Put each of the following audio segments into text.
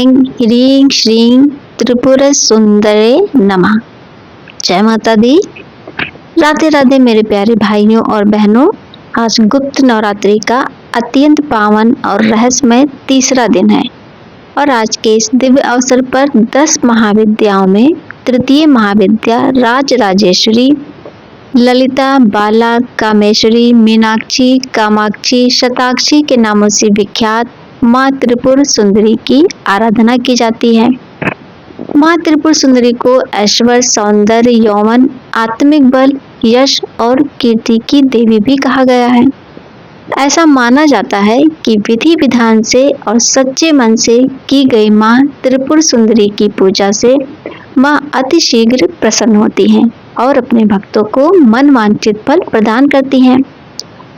ऐं ह्रीं श्रीं त्रिपुर सुंदरे नमः। जय माता दी। राधे राधे मेरे प्यारे भाइयों और बहनों। आज गुप्त नवरात्रि का अत्यंत पावन और रहस्यमय तीसरा दिन है और आज के इस दिव्य अवसर पर 10 महाविद्याओं में तृतीय महाविद्या राजराजेश्वरी, ललिता, बाला, कामेश्वरी, मीनाक्षी, कामाक्षी, शताक्षी के नामों से विख्यात माँ त्रिपुर सुंदरी की आराधना की जाती है। माँ त्रिपुर सुंदरी को ऐश्वर्य, सौंदर्य, यौवन, आत्मिक बल, यश और कीर्ति की देवी भी कहा गया है। ऐसा माना जाता है कि विधि विधान से और सच्चे मन से की गई माँ त्रिपुर सुंदरी की पूजा से माँ अतिशीघ्र प्रसन्न होती हैं और अपने भक्तों को मन वांछित फल प्रदान करती हैं।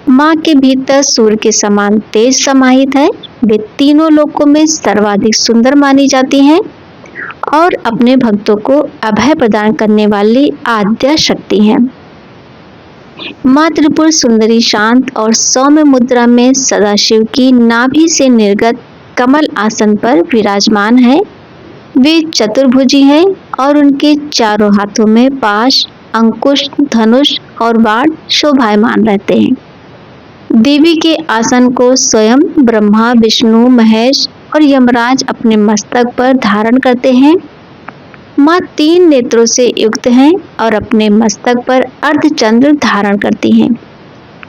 माँ के भीतर सूर्य के समान तेज समाहित है। वे तीनों लोकों में सर्वाधिक सुंदर मानी जाती हैं और अपने भक्तों को अभय प्रदान करने वाली आद्या शक्ति हैं। माँ त्रिपुर सुंदरी शांत और सौम्य मुद्रा में सदाशिव की नाभि से निर्गत कमल आसन पर विराजमान है। वे चतुर्भुजी हैं और उनके चारों हाथों में पाश, अंकुश, धनुष और बाण शोभायमान रहते हैं। देवी के आसन को स्वयं ब्रह्मा, विष्णु, महेश और यमराज अपने मस्तक पर धारण करते हैं। माँ 3 नेत्रों से युक्त हैं और अपने मस्तक पर अर्धचंद्र धारण करती हैं।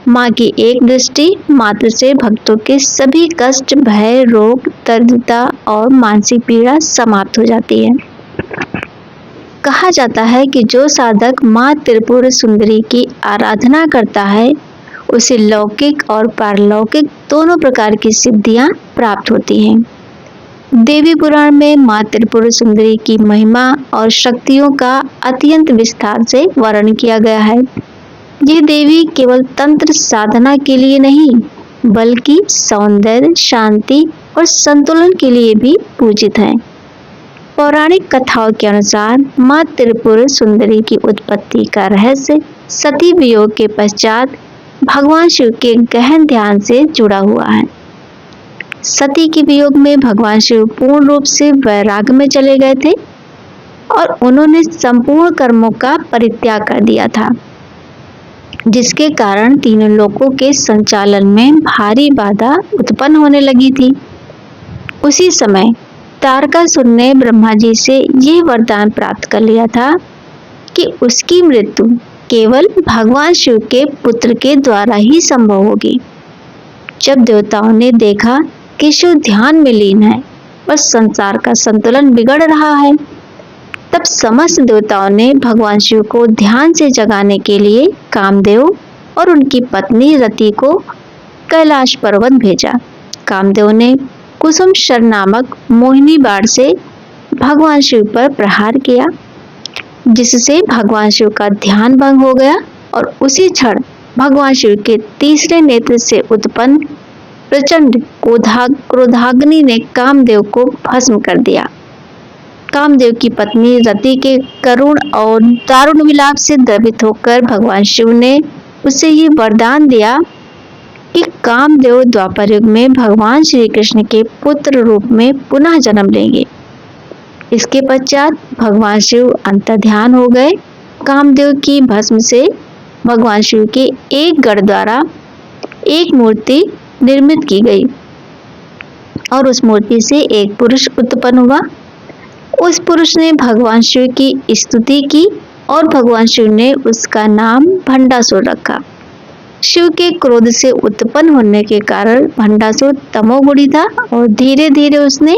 माँ की एक दृष्टि मात्र से भक्तों के सभी कष्ट, भय, रोग, दरिद्रता और मानसिक पीड़ा समाप्त हो जाती है। कहा जाता है कि जो साधक माँ त्रिपुर सुंदरी की आराधना करता है उसे लौकिक और पारलौकिक दोनों प्रकार की सिद्धियां प्राप्त होती हैं। देवी पुराण में माँ त्रिपुर सुंदरी की महिमा और शक्तियों का अत्यंत विस्तार से वर्णन किया गया है। ये देवी केवल तंत्र साधना के लिए नहीं बल्कि सौंदर्य, शांति और संतुलन के लिए भी पूजित है। पौराणिक कथाओं के अनुसार माँ त्रिपुर सुंदरी की उत्पत्ति का रहस्य सती वियोग के पश्चात भगवान शिव के गहन ध्यान से जुड़ा हुआ है। सती के वियोग में भगवान शिव पूर्ण रूप से वैराग्य में चले गए थे और उन्होंने संपूर्ण कर्मों का परित्याग कर दिया था, जिसके कारण तीनों लोकों के संचालन में भारी बाधा उत्पन्न होने लगी थी। उसी समय तारकासुर ने ब्रह्मा जी से यह वरदान प्राप्त कर लिया था कि उसकी मृत्यु केवल भगवान शिव के पुत्र के द्वारा ही संभव होगी। जब देवताओं ने देखा कि शिव ध्यान में लीन है और संसार का संतुलन बिगड़ रहा है, तब समस्त देवताओं ने भगवान शिव को ध्यान से जगाने के लिए कामदेव और उनकी पत्नी रति को कैलाश पर्वत भेजा। कामदेव ने कुसुम शर नामक मोहिनी बाण से भगवान शिव पर प्रहार किया, जिससे भगवान शिव का ध्यान भंग हो गया और उसी क्षण भगवान शिव के तीसरे नेत्र से उत्पन्न प्रचंड क्रोधाग्नि ने कामदेव को भस्म कर दिया। कामदेव की पत्नी रति के करुण और दारुण विलाप से द्रवित होकर भगवान शिव ने उसे ये वरदान दिया कि कामदेव द्वापर युग में भगवान श्री कृष्ण के पुत्र रूप में पुनः जन्म लेंगे। इसके पश्चात भगवान शिव अंतर्ध्यान हो गए। कामदेव की भस्म से भगवान शिव के एक गढ़ द्वारा एक मूर्ति निर्मित की गई और उस मूर्ति से एक पुरुष उत्पन्न हुआ। उस पुरुष ने भगवान शिव की स्तुति की और भगवान शिव ने उसका नाम भंडासुर रखा। शिव के क्रोध से उत्पन्न होने के कारण भंडासुर तमोगुणी था और धीरे धीरे उसने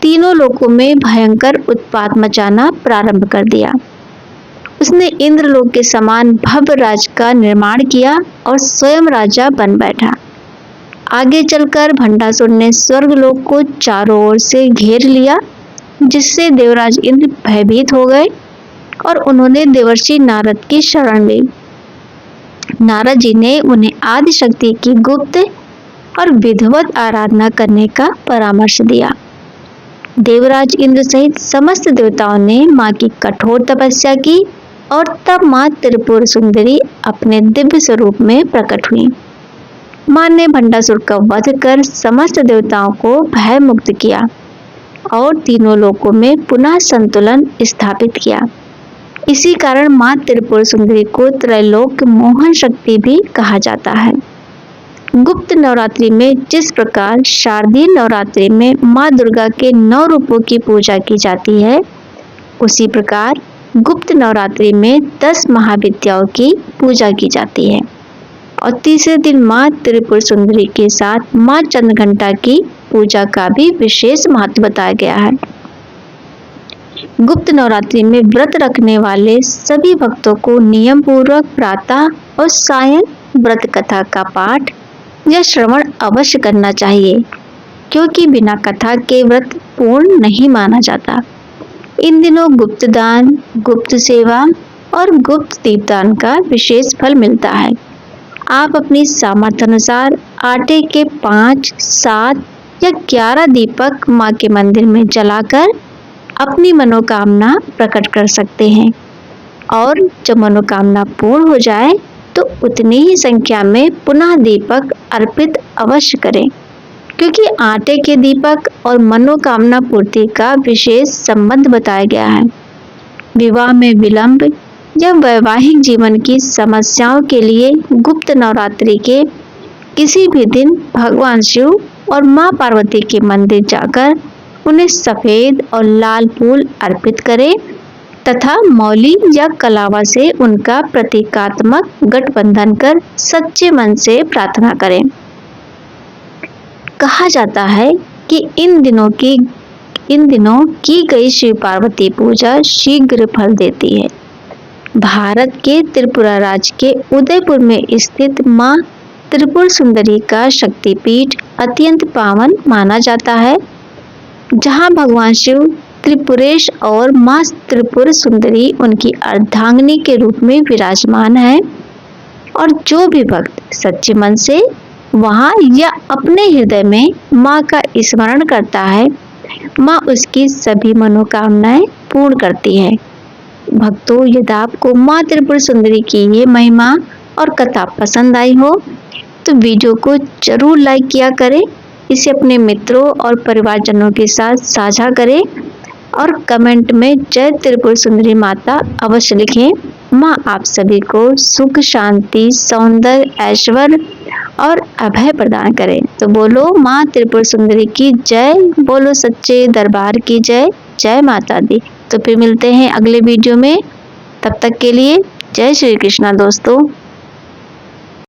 तीनों लोकों में भयंकर उत्पात मचाना प्रारंभ कर दिया। उसने इंद्रलोक के समान भव्य राज का निर्माण किया और स्वयं राजा बन बैठा। आगे चलकर भंडासुर ने स्वर्गलोक को चारों ओर से घेर लिया, जिससे देवराज इंद्र भयभीत हो गए और उन्होंने देवर्षि नारद की शरण ली। नारद जी ने उन्हें आदि शक्ति की गुप्त और विधिवत आराधना करने का परामर्श दिया। देवराज इंद्र सहित समस्त देवताओं ने माँ की कठोर तपस्या की और तब माँ त्रिपुर सुंदरी अपने दिव्य स्वरूप में प्रकट हुई। माँ ने भंडासुर का वध कर समस्त देवताओं को भय मुक्त किया और तीनों लोकों में पुनः संतुलन स्थापित किया। इसी कारण माँ त्रिपुर सुंदरी को त्रैलोक मोहन शक्ति भी कहा जाता है। गुप्त नवरात्रि में जिस प्रकार शारदीय नवरात्रि में माँ दुर्गा के 9 रूपों की पूजा की जाती है, उसी प्रकार गुप्त नवरात्रि में 10 महाविद्याओं की पूजा की जाती है। और तीसरे दिन माँ त्रिपुर सुंदरी के साथ माँ चंद्रघंटा की पूजा का भी विशेष महत्व बताया गया है। गुप्त नवरात्रि में व्रत रखने वाले सभी भक्तों को नियम पूर्वक प्रातः और सायं व्रत कथा का पाठ या श्रवण अवश्य करना चाहिए, क्योंकि बिना कथा के व्रत पूर्ण नहीं माना जाता। इन दिनों गुप्त दान, गुप्त सेवा और गुप्त दीपदान का विशेष फल मिलता है। आप अपनी सामर्थ्य अनुसार आटे के 5, 7 या 11 दीपक माँ के मंदिर में जलाकर अपनी मनोकामना प्रकट कर सकते हैं और जब मनोकामना पूर्ण हो जाए तो उतनी ही संख्या में पुनः दीपक अर्पित अवश्य करें, क्योंकि आटे के दीपक और मनोकामना पूर्ति का विशेष संबंध बताया गया है। विवाह में विलंब या वैवाहिक जीवन की समस्याओं के लिए गुप्त नवरात्रि के किसी भी दिन भगवान शिव और माँ पार्वती के मंदिर जाकर उन्हें सफेद और लाल फूल अर्पित करें तथा मौली या कलावा से उनका प्रतीकात्मक गठबंधन कर सच्चे मन से प्रार्थना करें। कहा जाता है कि इन दिनों की गई शिव पार्वती पूजा शीघ्र फल देती है। भारत के त्रिपुरा राज्य के उदयपुर में स्थित माँ त्रिपुर सुंदरी का शक्तिपीठ अत्यंत पावन माना जाता है, जहाँ भगवान शिव त्रिपुरेश और माँ त्रिपुर सुंदरी उनकी अर्धांगिनी के रूप में विराजमान है। और जो भी भक्त सच्चे मन से वहाँ या अपने हृदय में माँ का स्मरण करता है, माँ उसकी सभी मनोकामनाएं पूर्ण करती है। भक्तों, यदि आपको माँ त्रिपुर सुंदरी की ये महिमा और कथा पसंद आई हो तो वीडियो को जरूर लाइक किया करें, इसे अपने मित्रों और परिवारजनों के साथ साझा करें और कमेंट में जय त्रिपुर सुंदरी माता अवश्य लिखें। माँ आप सभी को सुख, शांति, सौंदर्य, ऐश्वर्य और अभय प्रदान करें। तो बोलो माँ त्रिपुर सुंदरी की जय, बोलो सच्चे दरबार की जय, जय माता दी। तो फिर मिलते हैं अगले वीडियो में, तब तक के लिए जय श्री कृष्णा दोस्तों।